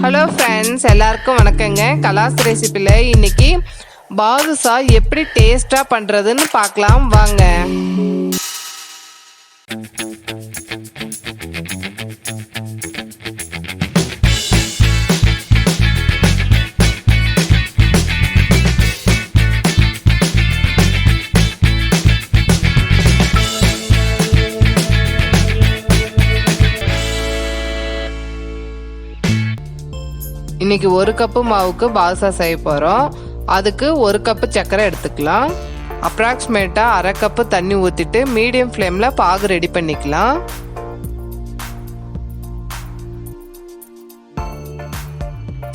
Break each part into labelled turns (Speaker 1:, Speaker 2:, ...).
Speaker 1: Hello friends, எல்லாருக்கும் வணக்கங்க. கலாஸ் ரெசிபியில் இன்னைக்கு பாதுஷா எப்படி டேஸ்ட்டாக பண்ணுறதுன்னு பார்க்கலாம் வாங்க. இன்னைக்கு ஒரு கப்பு மாவுக்கு பாதுஷா செய்ய போகிறோம். அதுக்கு ஒரு கப்பு சர்க்கரை எடுத்துக்கலாம். அப்ராக்சிமேட்டாக அரை கப்பு தண்ணி ஊற்றிட்டு மீடியம் ஃப்ளேமில் பாகு ரெடி பண்ணிக்கலாம்.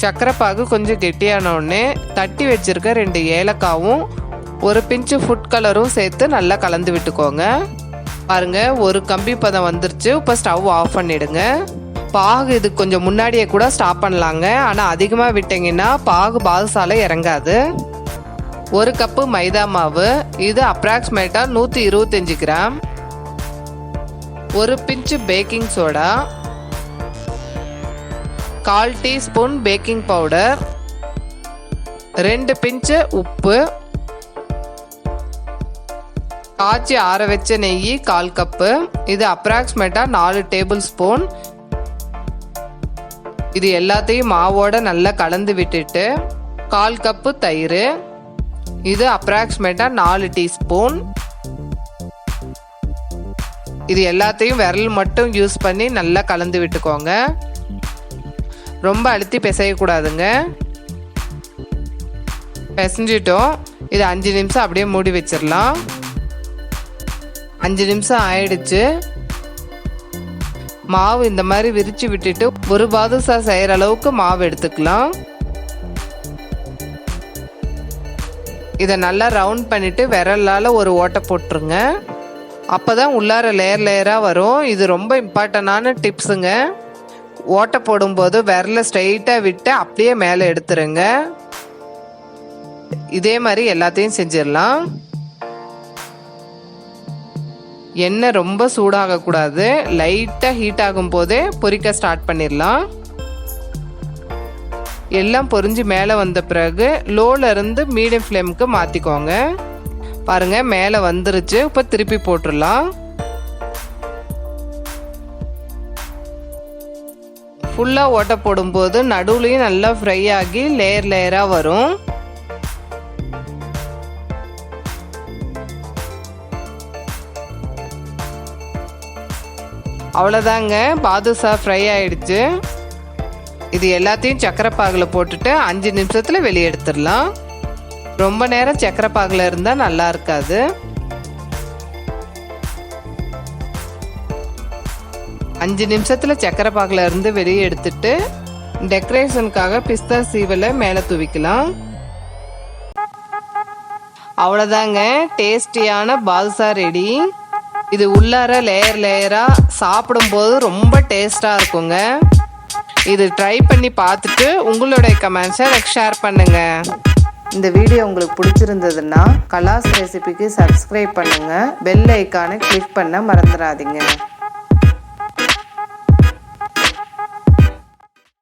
Speaker 1: சர்க்கரை பாகு கொஞ்சம் கெட்டியான உடனே தட்டி வச்சிருக்க 2 ஏலக்காவும் ஒரு பிஞ்சு ஃபுட் கலரும் சேர்த்து நல்லா கலந்து விட்டுக்கோங்க. பாருங்க, ஒரு கம்பி பதம் வந்துருச்சு. இப்போ ஸ்டவ் ஆஃப் பண்ணிடுங்க. பாகு இது கொஞ்சம் முன்னாடியே கூட ஸ்டாப் பண்ணலாங்க. ஆனால் அதிகமாக விட்டிங்கன்னா பாகு பாதுஷால இறங்காது. ஒரு கப்பு மைதா மாவு, இது அப்ராக்சிமேட்டாக 125 கிராம். ஒரு பிஞ்சு baking soda, 1/4 teaspoon baking powder, 2 பிஞ்சு உப்பு, காய்ச்சி ஆற வச்ச நெய் 1/4 கப்பு, இது அப்ராக்சிமேட்டாக 4 டேபிள் ஸ்பூன். இது எல்லாத்தையும் மாவோட நல்லா கலந்து விட்டுட்டு 1/4 கப்பு தயிர், இது அப்ராக்சிமேட்டா 4 டீஸ்பூன். இது எல்லாத்தையும் விரல் மட்டும் யூஸ் பண்ணி நல்லா கலந்து விட்டுக்கோங்க. ரொம்ப அழுத்தி பிசையக்கூடாதுங்க. பிசைஞ்சிட்டோம். இது 5 நிமிஷம் அப்படியே மூடி வச்சிடலாம். 5 நிமிஷம் ஆயிடுச்சு. மாவு இந்த மாதிரி விரிச்சு விட்டுட்டு ஒரு பாதுஷா செய்யற அளவுக்கு மாவு எடுத்துக்கலாம். இதை நல்லா ரவுண்ட் பண்ணிட்டு விரலால ஒரு ஓட்டை போட்டுருங்க. அப்பதான் உள்ளார லேயர் லேயரா வரும். இது ரொம்ப இம்பார்ட்டன்டான டிப்ஸுங்க. ஓட்டை போடும்போது விரல ஸ்ட்ரைட்டா விட்டு அப்படியே மேலே எடுத்துருங்க. இதே மாதிரி எல்லாத்தையும் செஞ்சிடலாம். எண்ணெய் ரொம்ப சூடாக கூடாது. லைட்டாக ஹீட் ஆகும் போதே பொரிக்க ஸ்டார்ட் பண்ணிடலாம். எல்லாம் பொரிஞ்சு மேலே வந்த பிறகு லோல இருந்து மீடியம் ஃப்ளேமுக்கு மாற்றிக்கோங்க. பாருங்க, மேலே வந்துருச்சு. இப்போ திருப்பி போட்டுடலாம். ஃபுல்லாக ஓட்டை போடும்போது நடுவுலையும் நல்லா ஃப்ரை ஆகி லேயர் லேயராக வரும். அவ்வளோதாங்க, பாதுஷா ஃப்ரை ஆயிடுச்சு. இது எல்லாத்தையும் சக்கரை பாகில் போட்டுட்டு 5 நிமிஷத்தில் வெளியே எடுத்துடலாம். ரொம்ப நேரம் சக்கரை பாகில் இருந்தால் நல்லா இருக்காது. 5 நிமிஷத்தில் சக்கரை பாகில் இருந்து வெளியே எடுத்துட்டு டெக்கரேஷனுக்காக பிஸ்தா சீவலை மேலே தூவிக்கலாம். அவ்வளோதாங்க, டேஸ்டியான பாதுஷா ரெடி. இது உள்ளார லேயர் லேயரா சாப்பிடும்போது ரொம்ப டேஸ்டா இருக்குங்க. இது ட்ரை பண்ணி பார்த்துட்டு உங்களுடைய கமெண்ட்ஸை எனக்கு ஷேர் பண்ணுங்க. இந்த வீடியோ உங்களுக்கு பிடிச்சிருந்ததுன்னா கலாஸ் ரெசிபிக்கு சப்ஸ்கிரைப் பண்ணுங்க. பெல் ஐக்கானை கிளிக் பண்ண மறந்துடாதீங்க.